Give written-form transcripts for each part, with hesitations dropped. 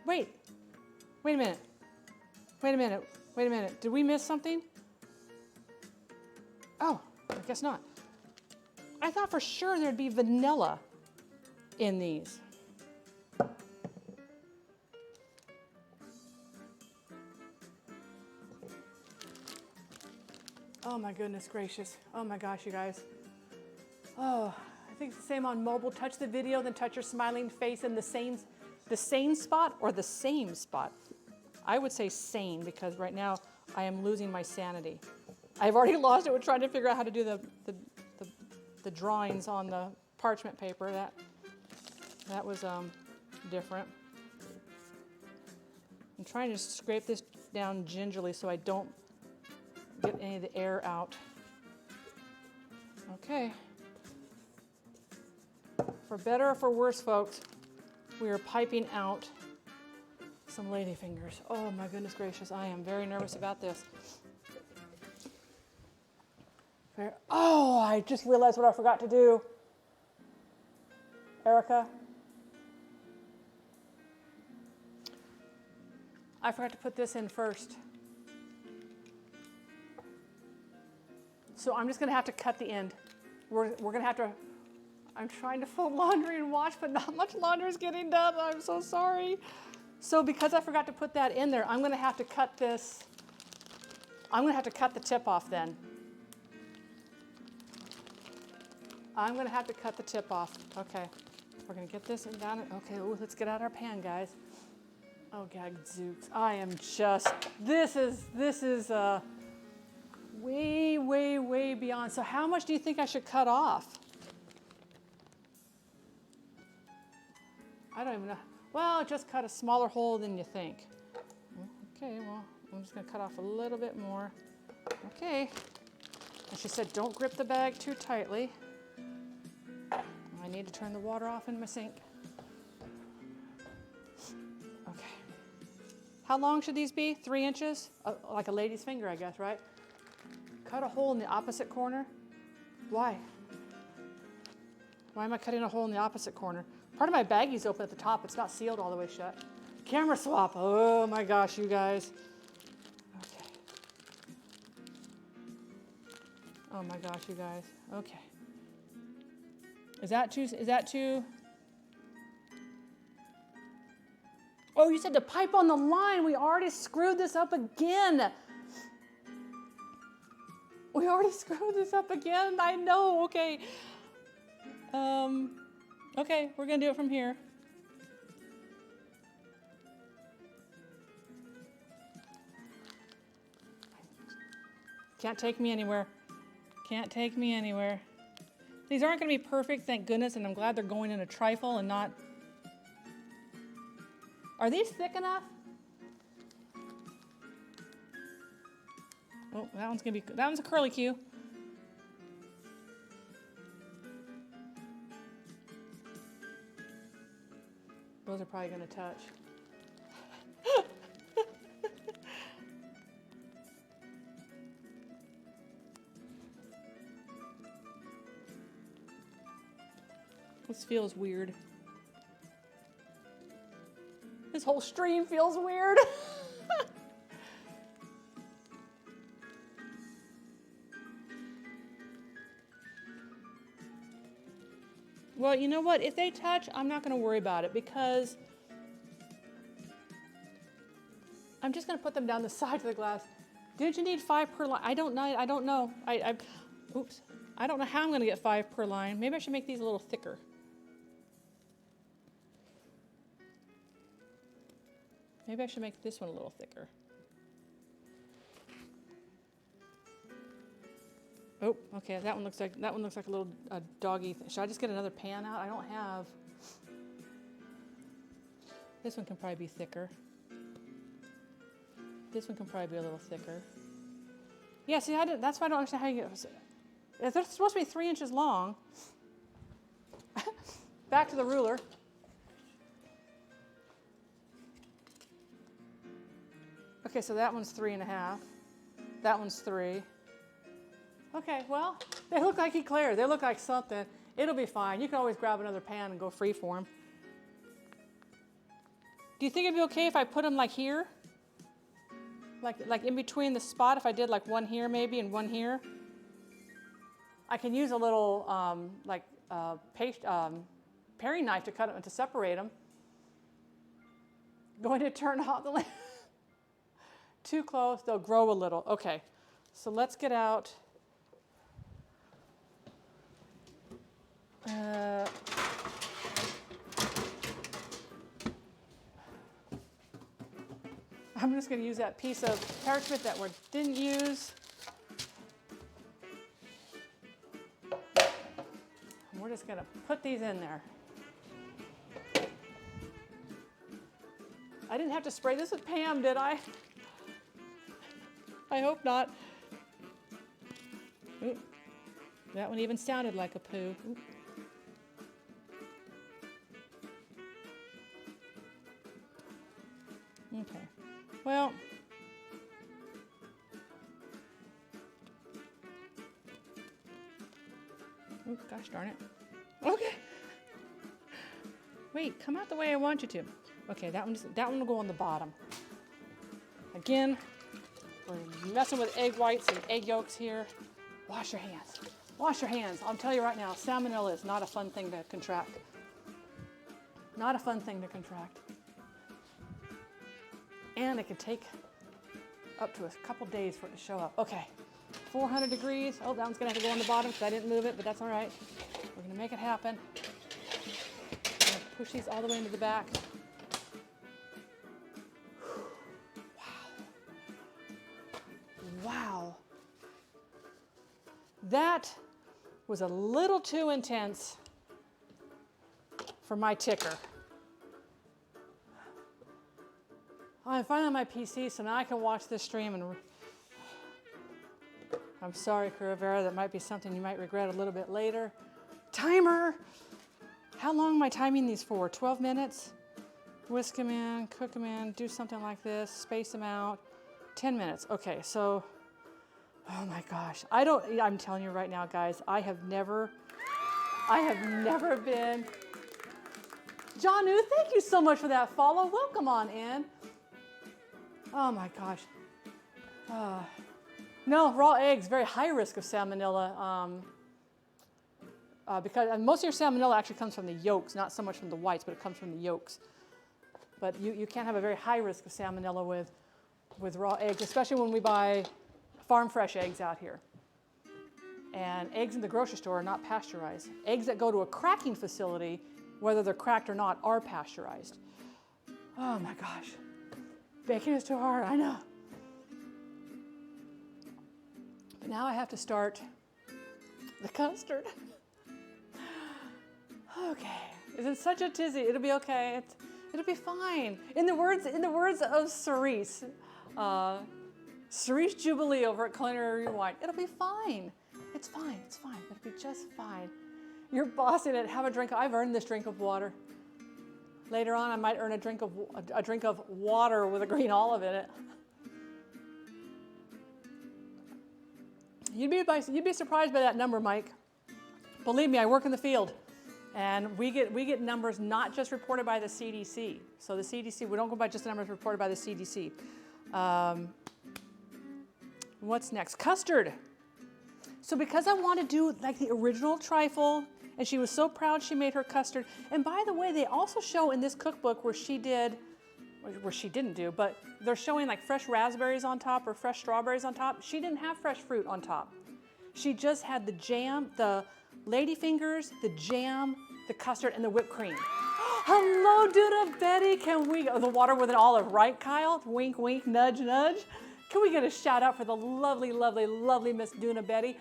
wait a minute. Wait a minute. Wait a minute. Did we miss something? Oh, I guess not. I thought for sure there'd be vanilla in these. Oh my goodness gracious. Oh my gosh, you guys. Oh, I think it's the same on mobile. Touch the video, then touch your smiling face in the sane spot or the same spot. I would say sane because right now I am losing my sanity. I've already lost it with trying to figure out how to do the drawings on the parchment paper. That was different. I'm trying to scrape this down gingerly so I don't get any of the air out. Okay. For better or for worse, folks, we are piping out some ladyfingers. Oh my goodness gracious, I am very nervous about this. Oh, I just realized what I forgot to do. Erica. I forgot to put this in first. So I'm just gonna have to cut the end. We're gonna have to, I'm trying to fold laundry and wash, but not much laundry is getting done. I'm so sorry. So because I forgot to put that in there, I'm gonna have to cut this, I'm gonna have to cut the tip off then. I'm gonna have to cut the tip off. Okay, we're gonna get this down. Okay, ooh, let's get out our pan, guys. Oh, gadzooks. I am just, this is way, way, way beyond. So how much do you think I should cut off? I don't even know. Well, just cut a smaller hole than you think. Okay, well, I'm just gonna cut off a little bit more. Okay. And she said, don't grip the bag too tightly. I need to turn the water off in my sink. Okay. How long should these be? 3 inches? Like a lady's finger, I guess, right? Cut a hole in the opposite corner. Why? Why am I cutting a hole in the opposite corner? Part of my baggie's open at the top. It's not sealed all the way shut. Camera swap. Oh my gosh, you guys. Okay. Oh my gosh, you guys. Okay. Is that too? Oh, you said to pipe on the line. We already screwed this up again. We already screwed this up again. I know. Okay. Okay, we're gonna do it from here. Can't take me anywhere. Can't take me anywhere. These aren't going to be perfect, thank goodness, and I'm glad they're going in a trifle and not... Are these thick enough? Oh, that one's a curly Q. Those are probably going to touch. This feels weird. This whole stream feels weird. Well, you know what? If they touch, I'm not going to worry about it because I'm just going to put them down the side of the glass. Did you need 5 per line? I don't know. Oops. I don't know how I'm going to get 5 per line. Maybe I should make these a little thicker. Maybe I should make this one a little thicker. Oh, okay, that one looks like a little doggy thing. Should I just get another pan out? I don't have. This one can probably be thicker. This one can probably be a little thicker. Yeah, see, that's why I don't understand how you get. If they're supposed to be 3 inches long. Back to the ruler. Okay, so that one's 3.5. That one's 3. Okay, well, they look like eclairs. They look like something. It'll be fine. You can always grab another pan and go free for them. Do you think it'd be okay if I put them like here? Like in between the spot, if I did like one here maybe and one here? I can use a little paring knife to cut them, to separate them. Going to turn off the lamp. Too close, they'll grow a little. Okay, so let's get out. I'm just going to use that piece of parchment that we didn't use. And we're just going to put these in there. I didn't have to spray this with Pam, did I? I hope not. Ooh, that one even sounded like a poo. Ooh. Okay. Well, oh, gosh darn it. Okay. Wait, come out the way I want you to. Okay, that one will go on the bottom. Again, we're messing with egg whites and egg yolks here. Wash your hands. Wash your hands. I'll tell you right now, salmonella is not a fun thing to contract. Not a fun thing to contract. And it can take up to a couple days for it to show up. Okay, 400 degrees. Oh, that one's gonna have to go on the bottom because I didn't move it, but that's all right. We're gonna make it happen. I'm gonna push these all the way into the back. Wow. That was a little too intense for my ticker. I'm finally on my PC, so now I can watch this stream and I'm sorry, Curavera, that might be something you might regret a little bit later. Timer! How long am I timing these for? 12 minutes? Whisk them in, cook them in, do something like this, space them out. 10 minutes. Okay, so, oh my gosh. I'm telling you right now, guys, I have never been. Janu, thank you so much for that follow. Welcome on in. Oh my gosh. No, raw eggs, very high risk of salmonella. Because most of your salmonella actually comes from the yolks, not so much from the whites, but it comes from the yolks. But you can't have a very high risk of salmonella with raw eggs, especially when we buy farm fresh eggs out here. And eggs in the grocery store are not pasteurized. Eggs that go to a cracking facility, whether they're cracked or not, are pasteurized. Oh my gosh. Baking is too hard, I know. But now I have to start the custard. Okay, is it such a tizzy? It'll be okay. It'll be fine. In the words of Cerise, Cerise Jubilee over at Culinary Rewind, it'll be fine. It's fine. It's fine. It'll be just fine. You're bossing it. Have a drink. I've earned this drink of water. Later on, I might earn a drink of water with a green olive in it. You'd be surprised by that number, Mike. Believe me, I work in the field, and we get numbers not just reported by the CDC. So the CDC, we don't go by just the numbers reported by the CDC. What's next? Custard. So because I want to do like the original trifle, and she was so proud she made her custard. And by the way, they also show in this cookbook where she didn't do, but they're showing like fresh raspberries on top or fresh strawberries on top. She didn't have fresh fruit on top. She just had the jam, the ladyfingers, the jam, the custard, and the whipped cream. Hello, Duna Betty. Can we, the water with an olive, right, Kyle? Wink, wink, nudge, nudge. Can we get a shout out for the lovely, lovely, lovely Miss Duna Betty?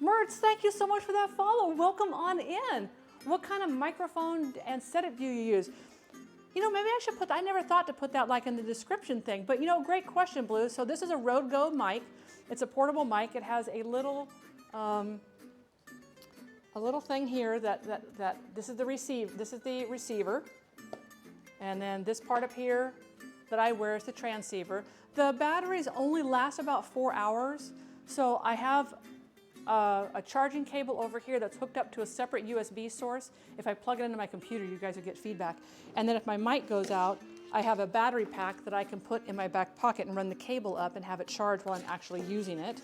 Mertz, thank you so much for that follow. Welcome on in. What kind of microphone and setup do you use? You know, maybe I should I never thought to put that like in the description thing, but you know, great question, Blue. So this is a Rode Go mic. It's a portable mic. It has a little thing here that this is the receiver. And then this part up here that I wear is the transceiver. The batteries only last about 4 hours. So I have a charging cable over here that's hooked up to a separate USB source. If I plug it into my computer, you guys will get feedback. And then if my mic goes out, I have a battery pack that I can put in my back pocket and run the cable up and have it charged while I'm actually using it.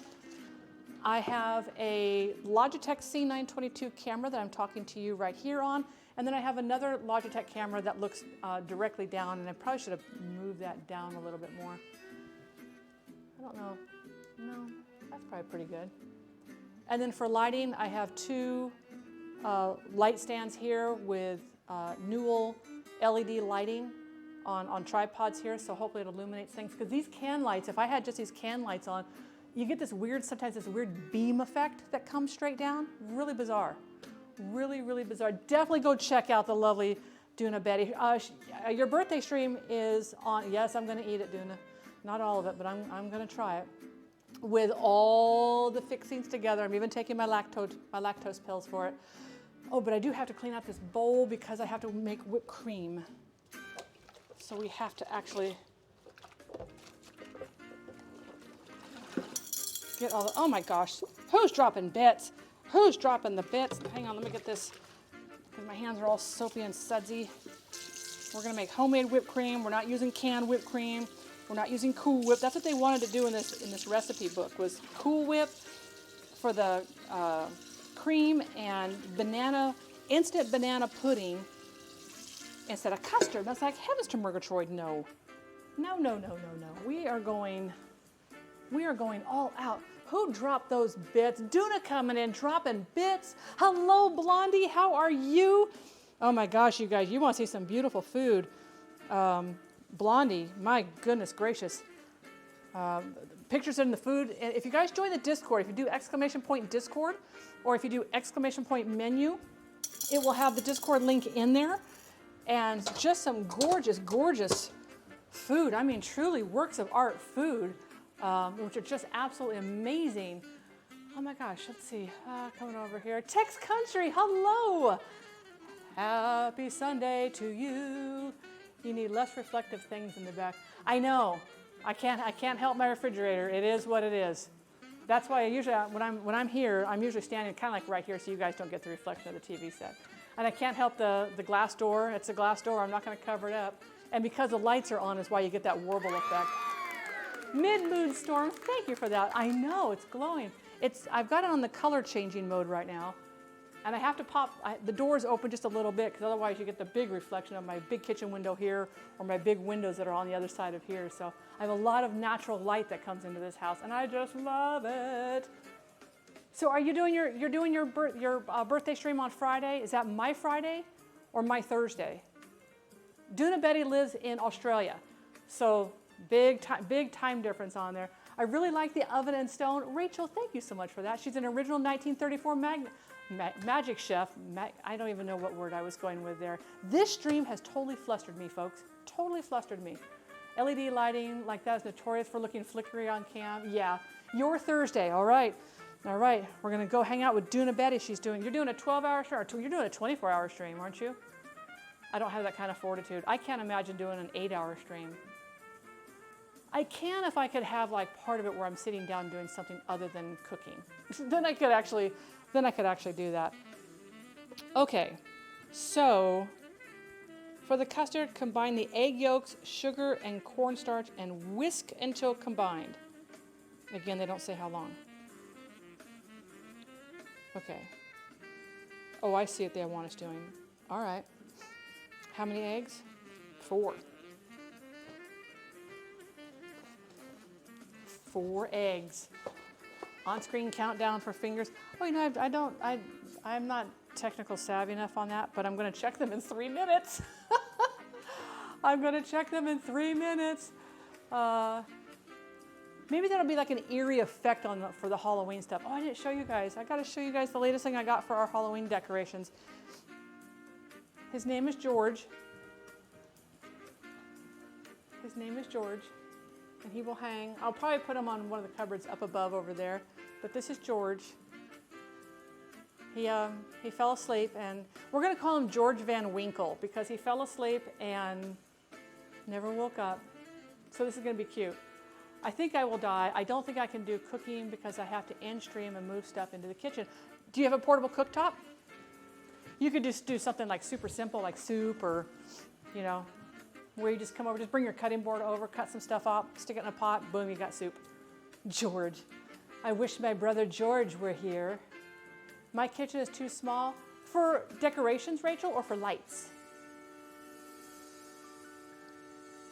I have a Logitech C922 camera that I'm talking to you right here on, and then I have another Logitech camera that looks directly down, and I probably should have moved that down a little bit more. I don't know. No, that's probably pretty good. And then for lighting, I have two light stands here with Newell LED lighting on tripods here, so hopefully it illuminates things. Because these can lights, if I had just these can lights on, you get this weird, sometimes this weird beam effect that comes straight down. Really bizarre. Really, really bizarre. Definitely go check out the lovely Duna Betty. Your birthday stream is on. Yes, I'm going to eat it, Duna. Not all of it, but I'm going to try it. With all the fixings together. I'm even taking my lactose pills for it. Oh, but I do have to clean out this bowl because I have to make whipped cream. So we have to actually get all the, oh my gosh, who's dropping bits? Who's dropping the bits? Hang on, let me get this, because my hands are all soapy and sudsy. We're gonna make homemade whipped cream. We're not using canned whipped cream. We're not using Cool Whip. That's what they wanted to do in this recipe book, was Cool Whip for the cream and instant banana pudding instead of custard. And I was like, heavens to Murgatroyd, no. No, no, no, no, no. We are going all out. Who dropped those bits? Duna coming in, dropping bits. Hello, Blondie, how are you? Oh my gosh, you guys, you want to see some beautiful food. Blondie, my goodness gracious. Pictures in the food. If you guys join the Discord, if you do ! Discord, or if you do ! menu, it will have the Discord link in there. And just some gorgeous, gorgeous food. I mean, truly works of art food, which are just absolutely amazing. Oh my gosh, let's see. Coming over here. Tex Country, hello. Happy Sunday to you. You need less reflective things in the back. I know. I can't help my refrigerator. It is what it is. That's why I usually, when I'm here, I'm usually standing kind of like right here so you guys don't get the reflection of the TV set. And I can't help the glass door. It's a glass door. I'm not going to cover it up. And because the lights are on is why you get that warble effect. Mid-mood storm. Thank you for that. I know. It's glowing. I've got it on the color changing mode right now. And I have to the doors open just a little bit because otherwise you get the big reflection of my big kitchen window here or my big windows that are on the other side of here. So I have a lot of natural light that comes into this house and I just love it. So are you doing your birthday stream on Friday? Is that my Friday or my Thursday? Duna Betty lives in Australia. So big time difference on there. I really like the oven and stone. Rachel, thank you so much for that. She's an original 1934 Magic Chef. I don't even know what word I was going with there. This stream has totally flustered me, folks. Totally flustered me. LED lighting like that is notorious for looking flickery on cam. Yeah, your Thursday, all right. All right, we're gonna go hang out with Duna Betty. You're doing a 12-hour stream, or you're doing a 24-hour stream, aren't you? I don't have that kind of fortitude. I can't imagine doing an 8-hour stream. I can if I could have like part of it where I'm sitting down doing something other than cooking. Then I could actually do that. Okay, so for the custard, combine the egg yolks, sugar, and cornstarch and whisk until combined. Again, they don't say how long. Okay. Oh, I see what they want us doing. All right. How many eggs? 4. 4 eggs. On-screen countdown for fingers. Oh, you know, I'm not technical savvy enough on that, but I'm going to check them in 3 minutes. I'm going to check them in 3 minutes. Maybe that'll be like an eerie effect for the Halloween stuff. Oh, I didn't show you guys. I got to show you guys the latest thing I got for our Halloween decorations. His name is George. His name is George. And he will hang. I'll probably put him on one of the cupboards up above over there. But this is George. He fell asleep, and we're going to call him George Van Winkle because he fell asleep and never woke up. So this is going to be cute. I think I will die. I don't think I can do cooking because I have to end stream and move stuff into the kitchen. Do you have a portable cooktop? You could just do something like super simple, like soup or, you know, where you just come over, just bring your cutting board over, cut some stuff up, stick it in a pot, boom, you got soup. George. I wish my brother George were here. My kitchen is too small. For decorations, Rachel, or for lights?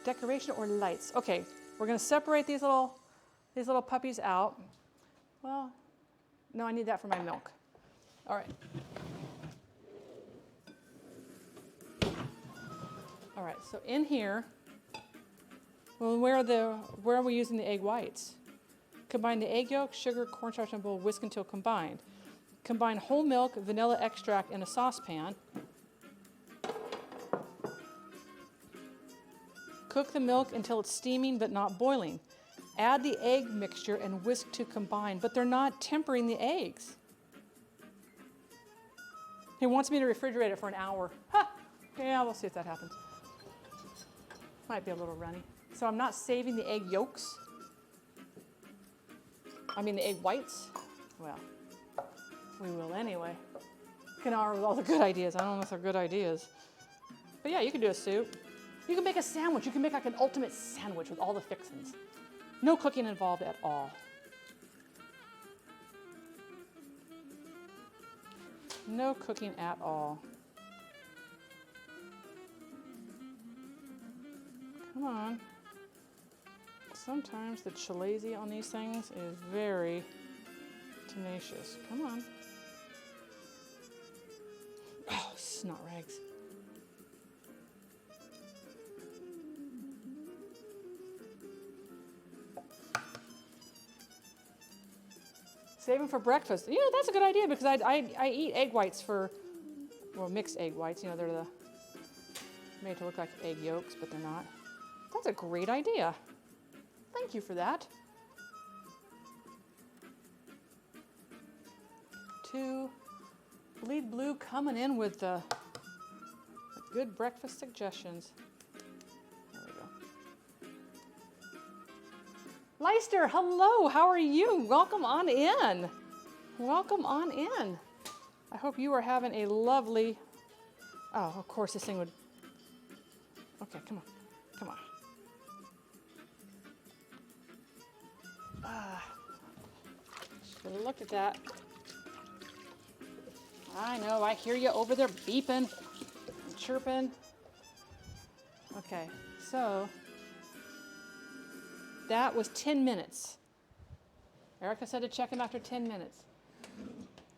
Decoration or lights? Okay, we're gonna separate these little puppies out. Well, no, I need that for my milk. All right. All right, so in here, well, where are we using the egg whites? Combine the egg yolk, sugar, cornstarch, and bowl, whisk until combined. Combine whole milk, vanilla extract in a saucepan. Cook the milk until it's steaming but not boiling. Add the egg mixture and whisk to combine, but they're not tempering the eggs. He wants me to refrigerate it for an hour. Huh. Yeah, we'll see if that happens. Might be a little runny. So I'm not saving the egg yolks. I mean the egg whites. Well, we will anyway. Canara with all the good ideas. I don't know if they're good ideas. But yeah, you can do a soup. You can make a sandwich. You can make like an ultimate sandwich with all the fixings. No cooking involved at all. No cooking at all. Come on. Sometimes the chalazi on these things is very tenacious. Come on. Oh, snot rags. Save them for breakfast. You know, that's a good idea because I eat egg whites for, well, mixed egg whites. You know, they're made to look like egg yolks, but they're not. That's a great idea. Thank you for that. 2, Bleed Blue coming in with the good breakfast suggestions. There we go. Leicester, hello, how are you? Welcome on in. Welcome on in. I hope you are having a lovely, oh, of course this thing would, okay, come on, come on. Should have looked at that. I know, I hear you over there beeping and chirping. Okay, so that was 10 minutes. Erica said to check them after 10 minutes.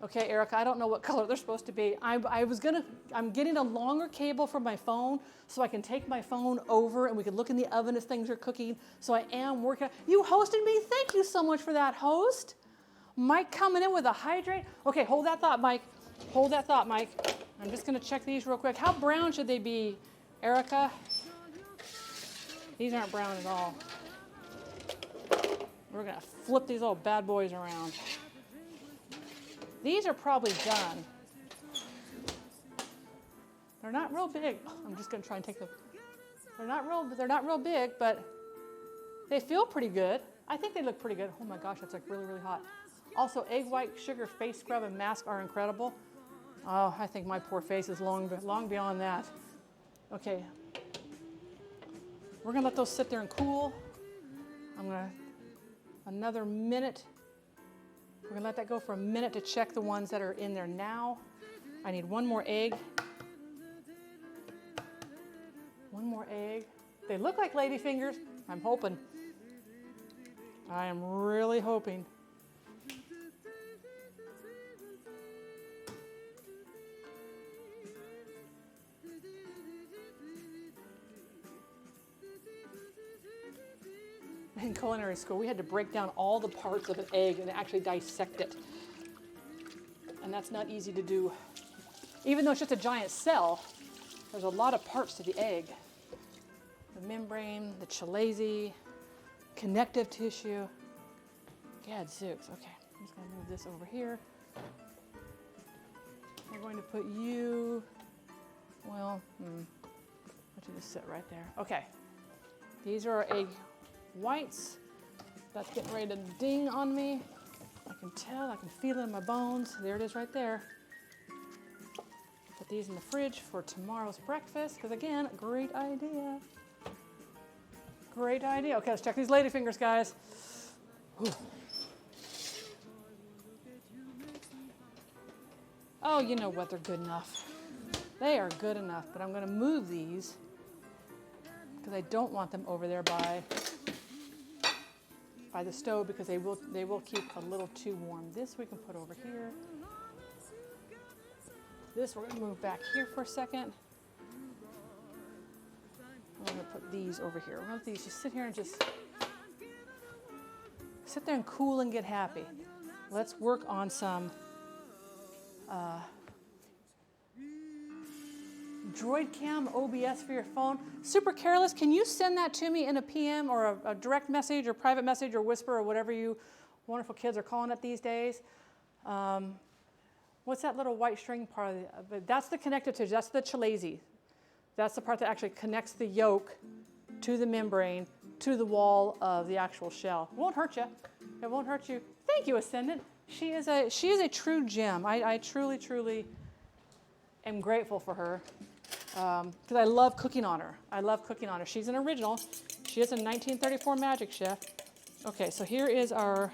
Okay, Erica, I don't know what color they're supposed to be. I'm getting a longer cable from my phone so I can take my phone over and we can look in the oven as things are cooking. So I am working. You hosted me? Thank you so much for that, host. Mike coming in with a hydrate. Okay, hold that thought, Mike. Hold that thought, Mike. I'm just gonna check these real quick. How brown should they be, Erica? These aren't brown at all. We're gonna flip these little bad boys around. These are probably done. They're not real big. I'm just gonna try and take them. They're not real big, but they feel pretty good. I think they look pretty good. Oh my gosh, that's like really, really hot. Also, egg white, sugar, face scrub, and mask are incredible. Oh, I think my poor face is long beyond that. Okay. We're gonna let those sit there and cool. I'm gonna, another minute. We're gonna let that go for a minute to check the ones that are in there now. I need one more egg. One more egg. They look like lady fingers. I'm hoping. I am really hoping. In culinary school, we had to break down all the parts of an egg and actually dissect it. And that's not easy to do. Even though it's just a giant cell, there's a lot of parts to the egg. The membrane, the chalazi, connective tissue. Gadzooks. Okay, I'm just going to move this over here. We're going to put you, well, let you just sit right there. Okay, these are our egg whites. That's getting ready to ding on me. I can tell, I can feel it in my bones. There it is right there. Put these in the fridge for tomorrow's breakfast, because again, great idea. Great idea. Okay, let's check these lady fingers, guys. Whew. Oh, you know what? They're good enough. They are good enough, but I'm going to move these because I don't want them over there by the stove because they will keep a little too warm. This we can put over here. This we're going to move back here for a second. I'm going to put these over here. We're going to let these just sit here and just sit there and cool and get happy. Let's work on some Droid Cam OBS for your phone. Super Careless, can you send that to me in a PM or a direct message or private message or whisper or whatever you wonderful kids are calling it these days? What's that little white string part of the, that's the connective tissue, that's the chalazi. That's the part that actually connects the yolk to the membrane, to the wall of the actual shell. It won't hurt you. It won't hurt you. Thank you, Ascendant. She is a true gem. I truly, truly am grateful for her because I love cooking on her. I love cooking on her. She's an original. She is a 1934 Magic Chef. Okay, so here is our,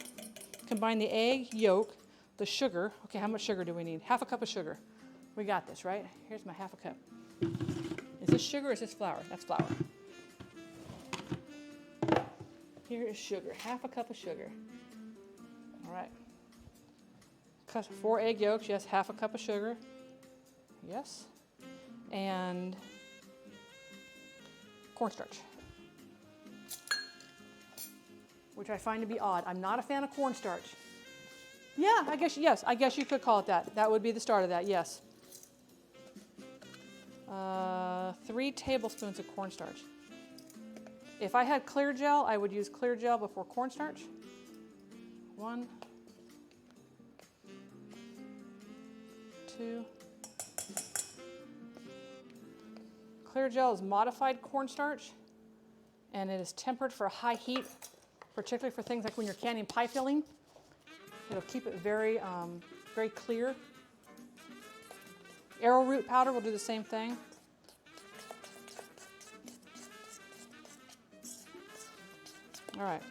combine the egg yolk, the sugar. Okay, how much sugar do we need? Half a cup of sugar. We got this, right? Here's my half a cup. Is this sugar or is this flour? That's flour. Here is sugar, half a cup of sugar. All right. 4 egg yolks, yes, half a cup of sugar. Yes. And cornstarch, which I find to be odd. I'm not a fan of cornstarch. Yeah, I guess, yes, I guess you could call it that. That would be the start of that, yes. 3 tablespoons of cornstarch. If I had clear gel, I would use clear gel before cornstarch. 1, 2. Clear gel is modified cornstarch, and it is tempered for high heat, particularly for things like when you're canning pie filling. It'll keep it very, very clear. Arrowroot powder will do the same thing. All right.